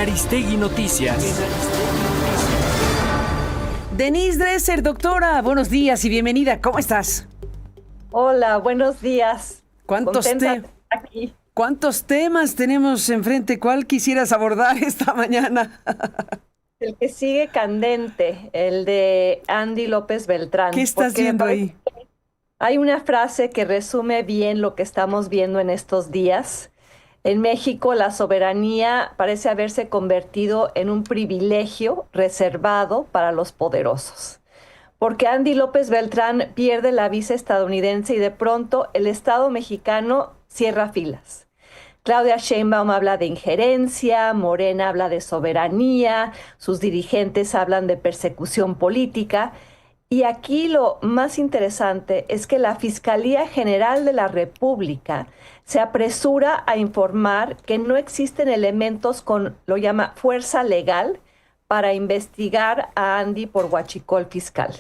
Aristegui Noticias. Denise Dresser, doctora, buenos días y bienvenida. ¿Cómo estás? Hola, buenos días. ¿Cuántos temas tenemos enfrente? ¿Cuál quisieras abordar esta mañana? El que sigue candente, el de Andy López Beltrán. ¿Qué estás viendo ahí? Hay una frase que resume bien lo que estamos viendo en estos días. En México, la soberanía parece haberse convertido en un privilegio reservado para los poderosos. Porque Andy López Beltrán pierde la visa estadounidense y de pronto el Estado mexicano cierra filas. Claudia Sheinbaum habla de injerencia, Morena habla de soberanía, sus dirigentes hablan de persecución política. Y aquí lo más interesante es que la Fiscalía General de la República se apresura a informar que no existen elementos con, lo llama, fuerza legal para investigar a Andy por huachicol fiscal.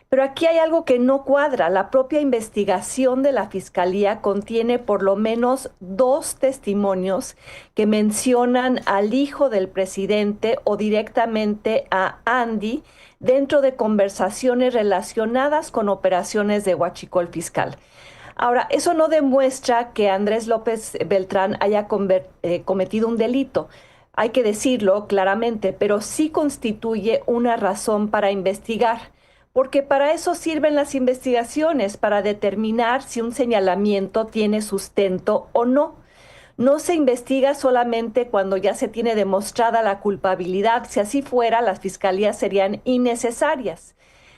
Pero aquí hay algo que no cuadra. La propia investigación de la Fiscalía contiene por lo menos 2 testimonios que mencionan al hijo del presidente o directamente a Andy dentro de conversaciones relacionadas con operaciones de huachicol fiscal. Ahora, eso no demuestra que Andrés López Beltrán haya cometido un delito. Hay que decirlo claramente, pero sí constituye una razón para investigar. Porque para eso sirven las investigaciones, para determinar si un señalamiento tiene sustento o no. No se investiga solamente cuando ya se tiene demostrada la culpabilidad. Si así fuera, las fiscalías serían innecesarias.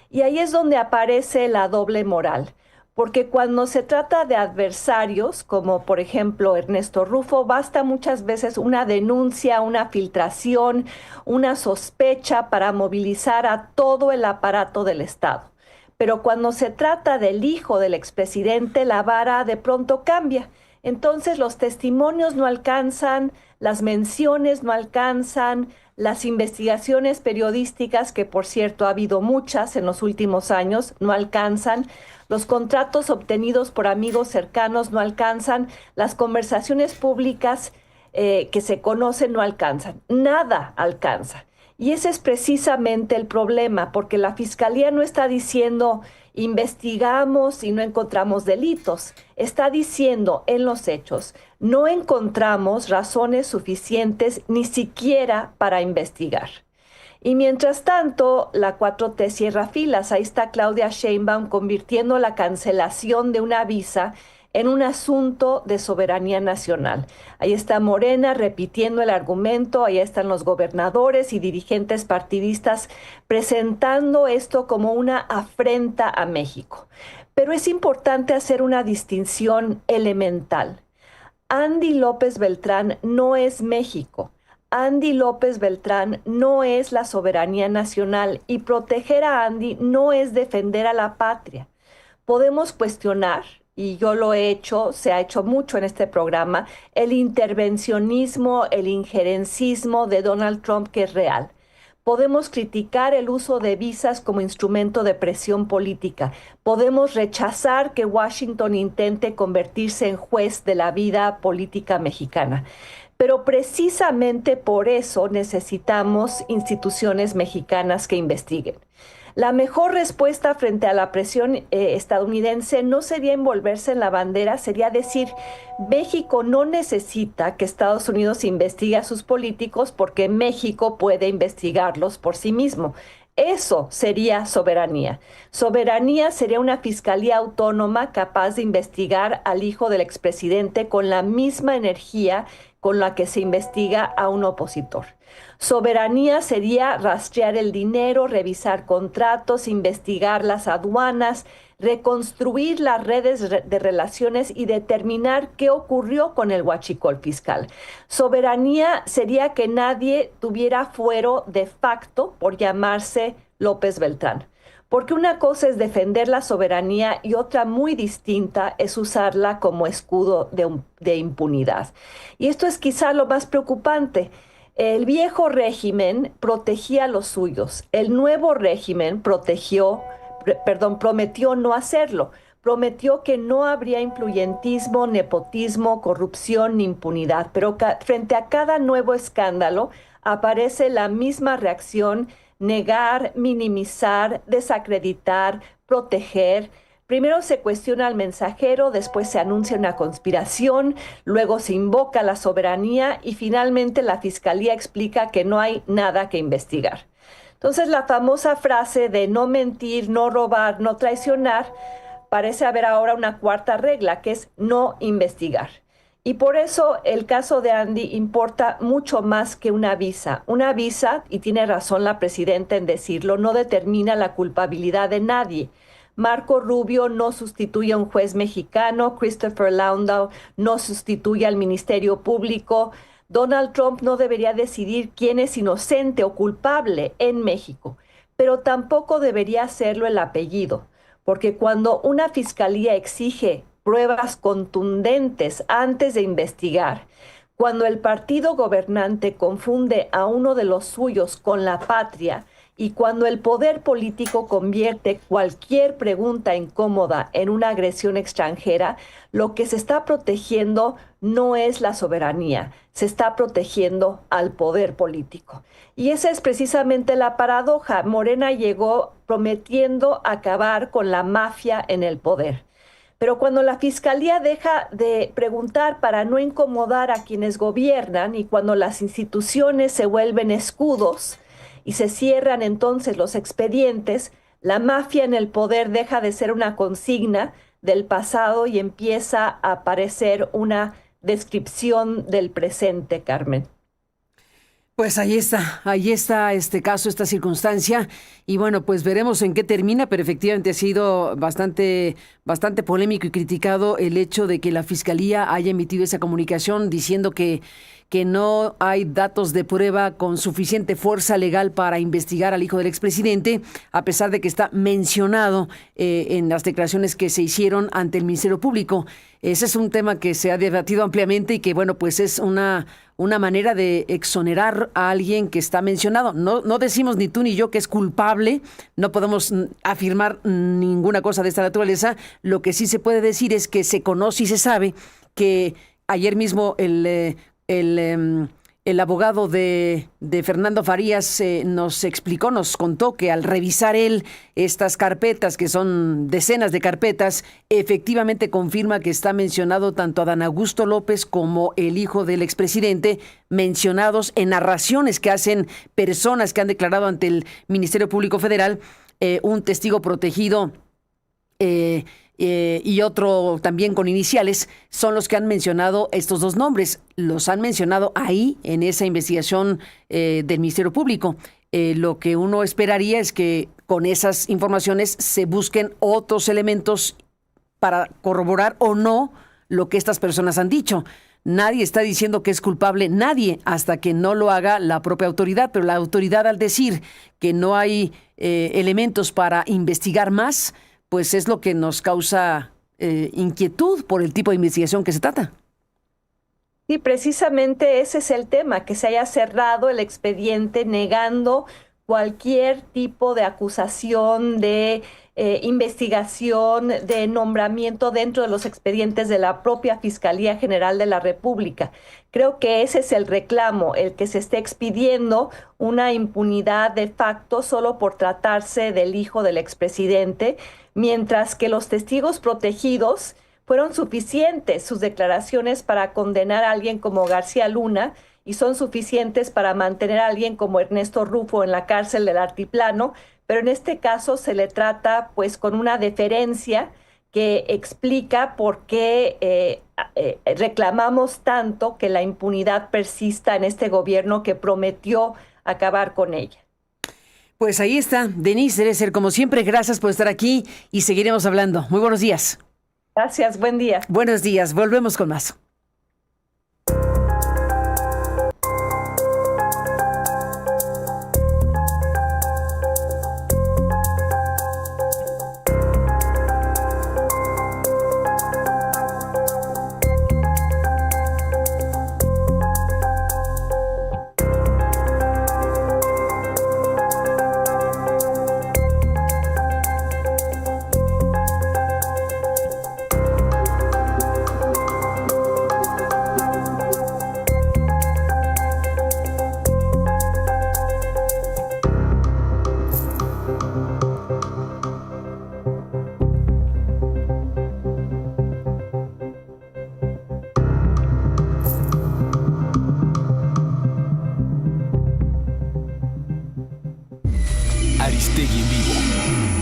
Y ahí es donde aparece la doble moral. Porque cuando se trata de adversarios, como por ejemplo Ernesto Rufo, basta muchas veces una denuncia, una filtración, una sospecha para movilizar a todo el aparato del Estado. Pero cuando se trata del hijo del expresidente, la vara de pronto cambia. Entonces los testimonios no alcanzan, las menciones no alcanzan, las investigaciones periodísticas, que por cierto ha habido muchas en los últimos años, no alcanzan. Los contratos obtenidos por amigos cercanos no alcanzan, las conversaciones públicas que se conocen no alcanzan, nada alcanza. Y ese es precisamente el problema, porque la Fiscalía no está diciendo investigamos y no encontramos delitos, está diciendo en los hechos no encontramos razones suficientes ni siquiera para investigar. Y mientras tanto, la 4T cierra filas. Ahí está Claudia Sheinbaum convirtiendo la cancelación de una visa en un asunto de soberanía nacional. Ahí está Morena repitiendo el argumento, ahí están los gobernadores y dirigentes partidistas presentando esto como una afrenta a México. Pero es importante hacer una distinción elemental. Andy López Beltrán no es México. Andy López Beltrán no es la soberanía nacional y proteger a Andy no es defender a la patria. Podemos cuestionar, y yo lo he hecho, se ha hecho mucho en este programa, el intervencionismo, el injerencismo de Donald Trump, que es real. Podemos criticar el uso de visas como instrumento de presión política. Podemos rechazar que Washington intente convertirse en juez de la vida política mexicana. Pero precisamente por eso necesitamos instituciones mexicanas que investiguen. La mejor respuesta frente a la presión estadounidense no sería envolverse en la bandera, sería decir, México no necesita que Estados Unidos investigue a sus políticos porque México puede investigarlos por sí mismo. Eso sería soberanía. Soberanía sería una fiscalía autónoma capaz de investigar al hijo del expresidente con la misma energía con la que se investiga a un opositor. Soberanía sería rastrear el dinero, revisar contratos, investigar las aduanas, reconstruir las redes de relaciones y determinar qué ocurrió con el huachicol fiscal. Soberanía sería que nadie tuviera fuero de facto por llamarse López Beltrán. Porque una cosa es defender la soberanía y otra muy distinta es usarla como escudo de impunidad. Y esto es quizá lo más preocupante. El viejo régimen protegía a los suyos. El nuevo régimen prometió no hacerlo. Prometió que no habría influyentismo, nepotismo, corrupción ni impunidad. Pero frente a cada nuevo escándalo aparece la misma reacción: negar, minimizar, desacreditar, proteger. Primero se cuestiona al mensajero, después se anuncia una conspiración, luego se invoca la soberanía y finalmente la fiscalía explica que no hay nada que investigar. Entonces, la famosa frase de no mentir, no robar, no traicionar, parece haber ahora una cuarta regla, que es no investigar. Y por eso el caso de Andy importa mucho más que una visa. Una visa, y tiene razón la presidenta en decirlo, no determina la culpabilidad de nadie. Marco Rubio no sustituye a un juez mexicano, Christopher Landau no sustituye al Ministerio Público, Donald Trump no debería decidir quién es inocente o culpable en México, pero tampoco debería hacerlo el apellido, porque cuando una fiscalía exige pruebas contundentes antes de investigar, cuando el partido gobernante confunde a uno de los suyos con la patria y cuando el poder político convierte cualquier pregunta incómoda en una agresión extranjera, lo que se está protegiendo no es la soberanía, se está protegiendo al poder político. Y esa es precisamente la paradoja. Morena llegó prometiendo acabar con la mafia en el poder. Pero cuando la fiscalía deja de preguntar para no incomodar a quienes gobiernan y cuando las instituciones se vuelven escudos y se cierran entonces los expedientes, la mafia en el poder deja de ser una consigna del pasado y empieza a aparecer una descripción del presente, Carmen. Pues ahí está este caso, esta circunstancia, y bueno, pues veremos en qué termina, pero efectivamente ha sido bastante polémico y criticado el hecho de que la Fiscalía haya emitido esa comunicación diciendo que no hay datos de prueba con suficiente fuerza legal para investigar al hijo del expresidente, a pesar de que está mencionado en las declaraciones que se hicieron ante el Ministerio Público. Ese es un tema que se ha debatido ampliamente y que, bueno, pues es una manera de exonerar a alguien que está mencionado. No decimos ni tú ni yo que es culpable, no podemos afirmar ninguna cosa de esta naturaleza. Lo que sí se puede decir es que se conoce y se sabe que ayer mismo el abogado de Fernando Farías nos contó que al revisar él estas carpetas, que son decenas de carpetas, efectivamente confirma que está mencionado tanto Adán Augusto López como el hijo del expresidente, mencionados en narraciones que hacen personas que han declarado ante el Ministerio Público Federal, un testigo protegido y otro también con iniciales, son los que han mencionado estos dos nombres. Los han mencionado ahí en esa investigación del Ministerio Público. Lo que uno esperaría es que con esas informaciones se busquen otros elementos para corroborar o no lo que estas personas han dicho. Nadie está diciendo que es culpable, nadie, hasta que no lo haga la propia autoridad, pero la autoridad, al decir que no hay elementos para investigar más, pues es lo que nos causa inquietud por el tipo de investigación que se trata. Sí, precisamente ese es el tema, que se haya cerrado el expediente negando cualquier tipo de acusación, de investigación, de nombramiento dentro de los expedientes de la propia Fiscalía General de la República. Creo que ese es el reclamo, el que se esté expidiendo una impunidad de facto solo por tratarse del hijo del expresidente, mientras que los testigos protegidos fueron suficientes, sus declaraciones, para condenar a alguien como García Luna, y son suficientes para mantener a alguien como Ernesto Rufo en la cárcel del Altiplano, pero en este caso se le trata pues con una deferencia que explica por qué reclamamos tanto que la impunidad persista en este gobierno que prometió acabar con ella. Pues ahí está, Denise Dresser, como siempre, gracias por estar aquí y seguiremos hablando. Muy buenos días. Gracias, buen día. Buenos días, volvemos con más. Aristegui en vivo.